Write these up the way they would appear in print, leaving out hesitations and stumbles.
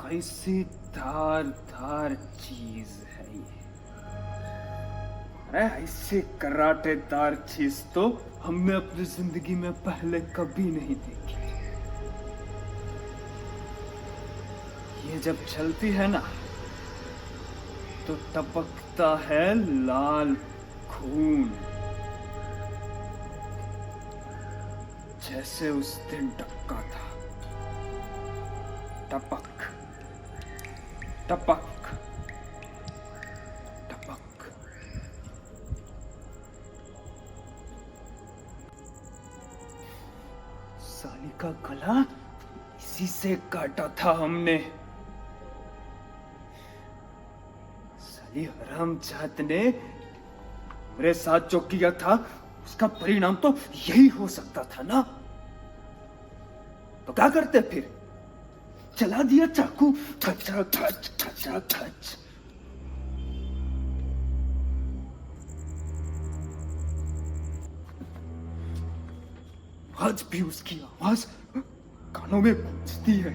कैसी धार धार चीज है ये। अरे ऐसे कराटेदार चीज तो हमने अपनी जिंदगी में पहले कभी नहीं देखी। ये जब चलती है ना तो टपकता है लाल खून, जैसे उस दिन टपका था। टपक टपक टपक। साली का गला इसी से काटा था हमने। साली हरामजात ने मेरे साथ जो किया था उसका परिणाम तो यही हो सकता था ना। तो क्या करते फिर? चला दिया चाकू, ठच ठच ठच ठच। आज भी उसकी आवाज कानों में गूंजती है।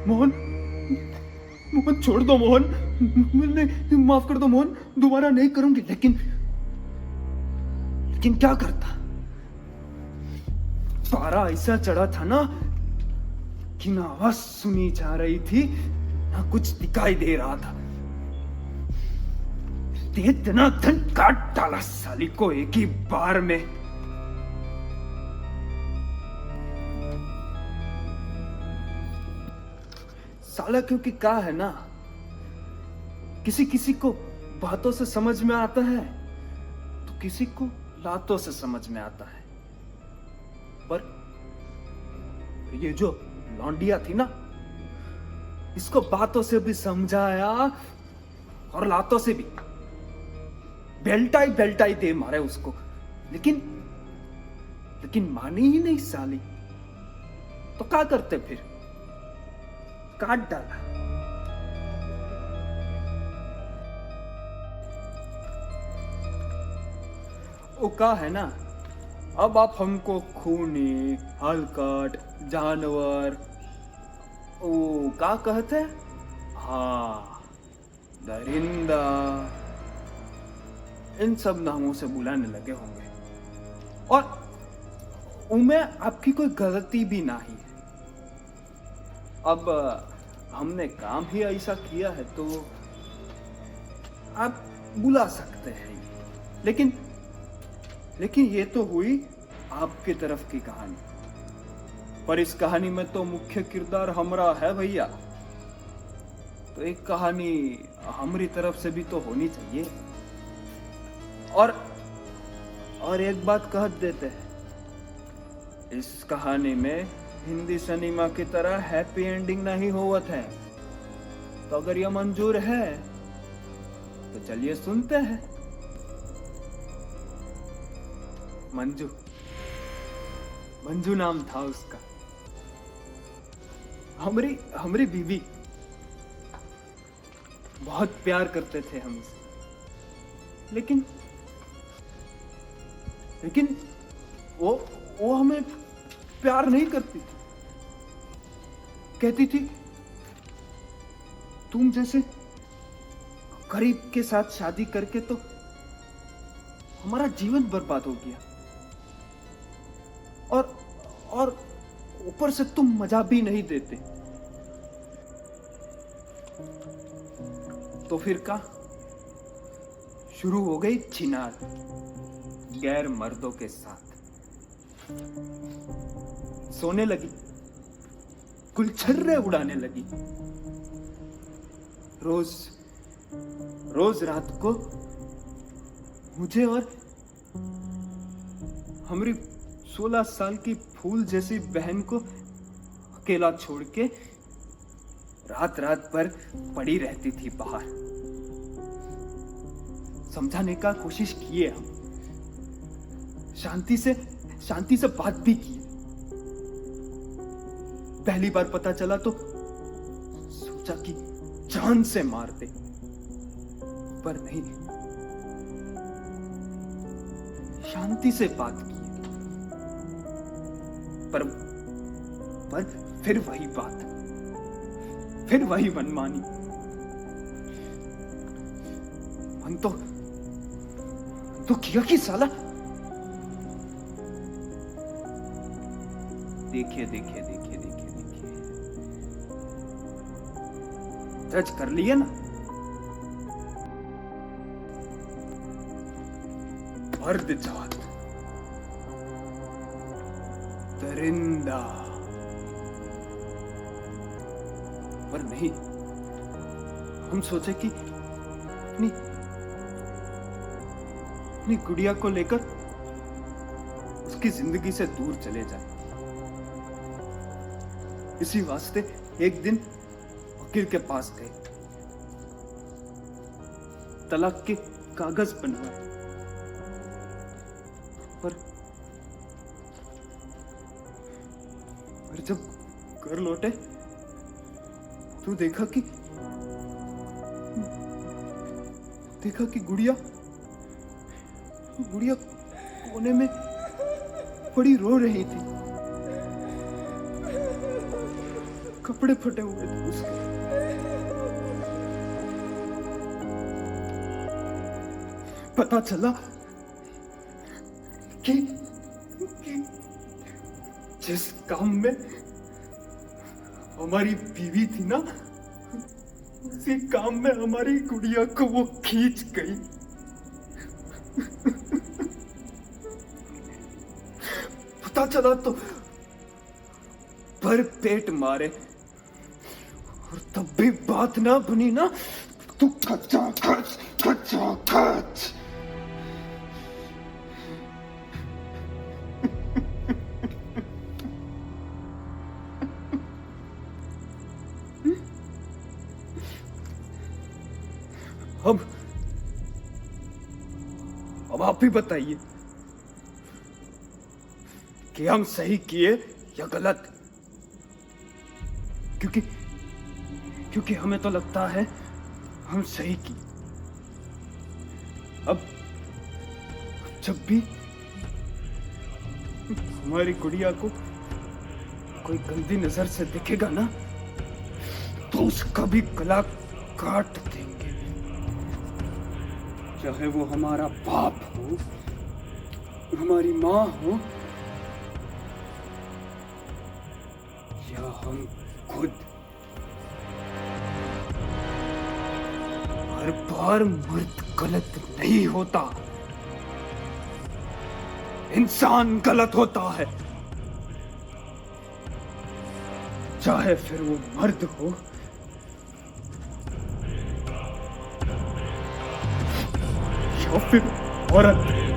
मोहन, मोहन छोड़ दो मोहन, मैंने माफ कर दो मोहन, दोबारा नहीं करूंगी। लेकिन क्या करता? पारा ऐसा चढ़ा था ना कि ना आवाज सुनी जा रही थी ना कुछ दिखाई दे रहा था। इतना धन काट डाला साली को एक ही बार में। साला क्योंकि क्या है ना, किसी किसी को बातों से समझ में आता है तो किसी को लातों से समझ में आता है। पर ये जो लौंडिया थी ना, इसको बातों से भी समझाया और लातों से भी। बेल्टाई दे मारे उसको, लेकिन मानी ही नहीं साली। तो क्या करते फिर? काट डाला। वो का है ना, अब आप हमको खूनी, हलकट, जानवर, ओ का कहते? हाँ, दरिंदा, इन सब नामों से बुलाने लगे होंगे। और उनमें आपकी कोई गलती भी नहीं है। अब हमने काम ही ऐसा किया है तो आप बुला सकते हैं। लेकिन ये तो हुई आपकी तरफ की कहानी, पर इस कहानी में तो मुख्य किरदार हमरा है भैया। तो एक कहानी हमारी तरफ से भी तो होनी चाहिए। और एक बात कह देते हैं, इस कहानी में हिंदी सिनेमा की तरह हैप्पी एंडिंग नहीं होवत है। तो अगर यह मंजूर है तो चलिए सुनते हैं। मंजू नाम था उसका। हमारी बीवी बहुत प्यार करते थे हम उसे। लेकिन वो हमें प्यार नहीं करती थी। कहती थी तुम जैसे गरीब के साथ शादी करके तो हमारा जीवन बर्बाद हो गया, और ऊपर से तुम मजा भी नहीं देते। तो फिर का शुरू हो गई छिनार गैर मर्दों के साथ। सोने लगी, गुलछर्रे उड़ाने लगी। रोज रात को मुझे और हमारी 16 साल की फूल जैसी बहन को अकेला छोड़ के रात भर पड़ी रहती थी बाहर। समझाने का कोशिश किए हम, शांति से बात भी की। पहली बार पता चला तो सोचा कि जान से मार दे, पर नहीं, शांति से बात की। पर फिर वही बात, फिर वही मनमानी। मन तो किया कि साला। देखिए देखिए देखिए देखिए देखिए, जज कर लिए ना। मर्द जात, दरिंदा। पर नहीं, हम सोचे कि अपनी गुड़िया को लेकर उसकी जिंदगी से दूर चले जाए। इसी वास्ते एक दिन वकील के पास गए, तलाक के कागज बनवाए। पर जब घर लौटे तो देखा कि गुड़िया कोने में पड़ी रो रही थी। कपड़े फटे हुए थे उसके। पता चला कि जिस काम में हमारी बीवी थी ना, उसी काम में हमारी गुड़िया को वो खींच गई। पता चला तो भर पेट मारे, और तब भी बात ना बनी ना तो खचा खच। अब आप ही बताइए कि हम सही किए या गलत। क्योंकि हमें तो लगता है हम सही किए। अब जब भी हमारी गुड़िया को कोई गंदी नजर से दिखेगा ना, तो उसका भी गला काट देंगे। चाहे वो हमारा बाप हो, हमारी माँ हो, या हम खुद। हर बार मर्द गलत नहीं होता, इंसान गलत होता है। चाहे फिर वो मर्द हो या फिर औरत।